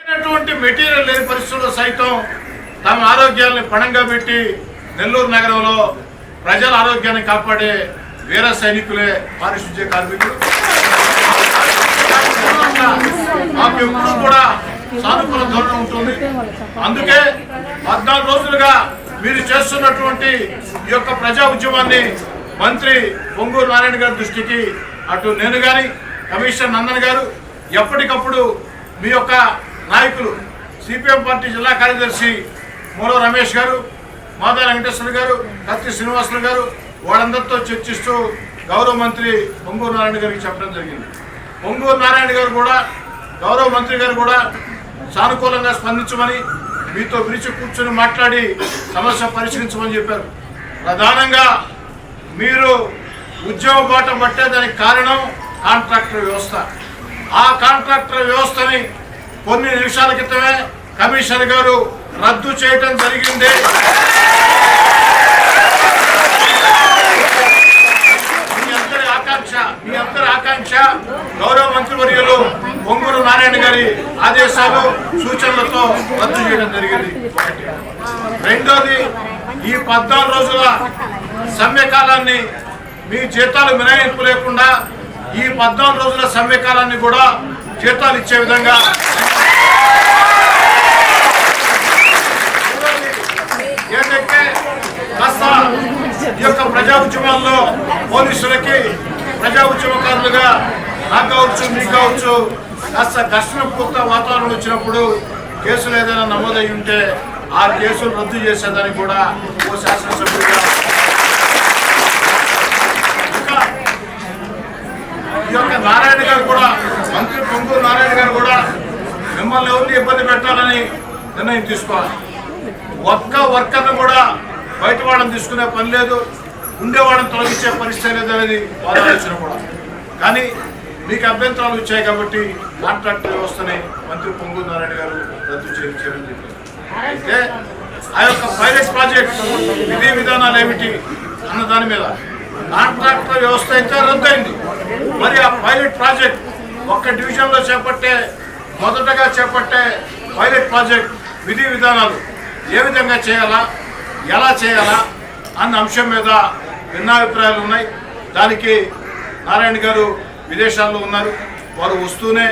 Material లేని పరిస్థితుల్లో సైతం తమ ఆరోగ్యాన్ని పణంగా పెట్టి నెల్లూరు నగరంలో ప్రజల ఆరోగ్యాన్ని కాపాడే వీర సైనికులే పారిశుద్ధ్య కార్మికులు. మాకు ఎప్పుడు కూడా సానుకూల ధోరణి ఉంటుంది. అందుకే 14 రోజులుగా మీరు చేస్తున్నటువంటి ఈ యొక్క ప్రజా ఉద్యమాన్ని మంత్రి పొంగూరు నారాయణ గారి దృష్టికి అటు నేను కానీ కమిషనర్ నందన్ గారు ఎప్పటికప్పుడు మీ యొక్క నాయకులు సిపిఎం పార్టీ జిల్లా కార్యదర్శి మూల రమేష్ గారు, మాదా వెంకటేశ్వర గారు, కత్తి శ్రీనివాసులు గారు వాళ్ళందరితో చర్చిస్తూ గౌరవ మంత్రి పొంగూరు నారాయణ గారికి చెప్పడం జరిగింది. పొంగూరు నారాయణ గారు కూడా గౌరవ మంత్రి గారు కూడా సానుకూలంగా స్పందించమని మీతో పిలిచి కూర్చొని మాట్లాడి సమస్య పరిష్కరించమని చెప్పారు. ప్రధానంగా మీరు ఉద్యోగ బాట పట్టేదానికి కారణం కాంట్రాక్టర్ వ్యవస్థ. ఆ కాంట్రాక్టర్ వ్యవస్థని కొన్ని నిమిషాల క్రితమే కమిషనర్ గారు రద్దు చేయడం జరిగింది. మీ అందరి ఆకాంక్ష గౌరవ మంత్రివర్యులు పొంగూరు నారాయణ గారి ఆదేశాలు సూచనలతో రద్దు చేయడం జరిగింది. రెండోది, ఈ 14 రోజుల సమ్మెకాలాన్ని మీ జీతాలు మినహాయింపు లేకుండా ఈ 14 రోజుల సమ్మెకాలాన్ని కూడా జీతాలు ఇచ్చే విధంగా ఏదైతే కాస్త ఈ యొక్క ప్రజా ఉద్యమాల్లో పోలీసులకి ప్రజా ఉద్యమకారులుగా నాకు కావచ్చు మీకు కావచ్చు కాస్త ఘర్షణ పూర్త వాతావరణం వచ్చినప్పుడు కేసులు ఏదైనా నమోదయ్యి ఉంటే ఆ కేసులు రద్దు చేసేదానికి కూడా ఓ శాసనసభ్యుడిగా ఈ యొక్క నారాయణ గారు కూడా మంత్రి పొంగూరు నారాయణ గారు కూడా మిమ్మల్ని ఎవరిని ఇబ్బంది పెట్టాలని నిర్ణయం తీసుకోవాలి. ఒక్క వర్కర్ను కూడా బయట వాళ్ళని తీసుకునే పని లేదు, ఉండేవాళ్ళని తొలగించే పరిస్థితి లేదు అనేది వాళ్ళ ఆలోచన కూడా. కానీ మీకు అభ్యంతరాలు వచ్చాయి కాబట్టి కాంట్రాక్ట్ వ్యవస్థని మంత్రి పొంగూరు నారాయణ గారు రద్దు చేయించారని చెప్పారు. అయితే ఆ యొక్క పైలట్ ప్రాజెక్ట్ విధి విధానాలు ఏమిటి అన్న దాని మీద కాంట్రాక్టర్ వ్యవస్థ అయితే రద్దయింది. మరి ఆ పైలట్ ప్రాజెక్ట్ ఒక్క డివిజన్లో మొదటగా చేపట్టే పైలట్ ప్రాజెక్ట్ విధి విధానాలు ఏ విధంగా చేయాలా, ఎలా చేయాలా అన్న అంశం మీద భిన్నాభిప్రాయాలు ఉన్నాయి. దానికి నారాయణ గారు విదేశాల్లో ఉన్నారు. వారు వస్తూనే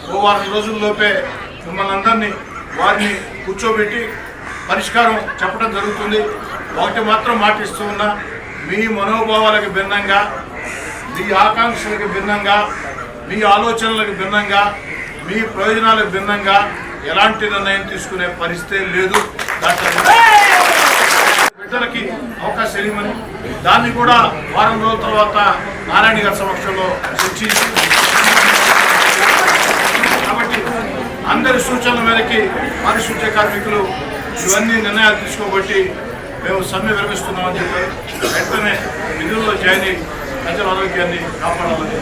ఓ వారం రోజుల్లోపే మిమ్మల్ని అందరినీ వారిని కూర్చోబెట్టి పరిష్కారం చెప్పడం జరుగుతుంది. ఒకటి మాత్రం మాటిస్తూ ఉన్నా, మీ మనోభావాలకు భిన్నంగా, మీ ఆకాంక్షలకు భిన్నంగా, మీ ఆలోచనలకు భిన్నంగా, మీ ప్రయోజనాలకు భిన్నంగా ఎలాంటి నిర్ణయం తీసుకునే పరిస్థితి లేదు. బిడ్డలకి అవకాశం ఇవ్వమని దాన్ని కూడా వారం రోజుల తర్వాత నారాయణ గారి సమక్షంలో చర్చించి కాబట్టి అందరి సూచనల మేరకి పారిశుద్ధ్య కార్మికులు ఇవన్నీ నిర్ణయాలు తీసుకోబట్టి మేము సమ్మె విరమిస్తున్నామని చెప్పారు. వెంటనే విధుల్లో జాయిన్ అయ్యి ప్రజల ఆరోగ్యాన్ని కాపాడాలని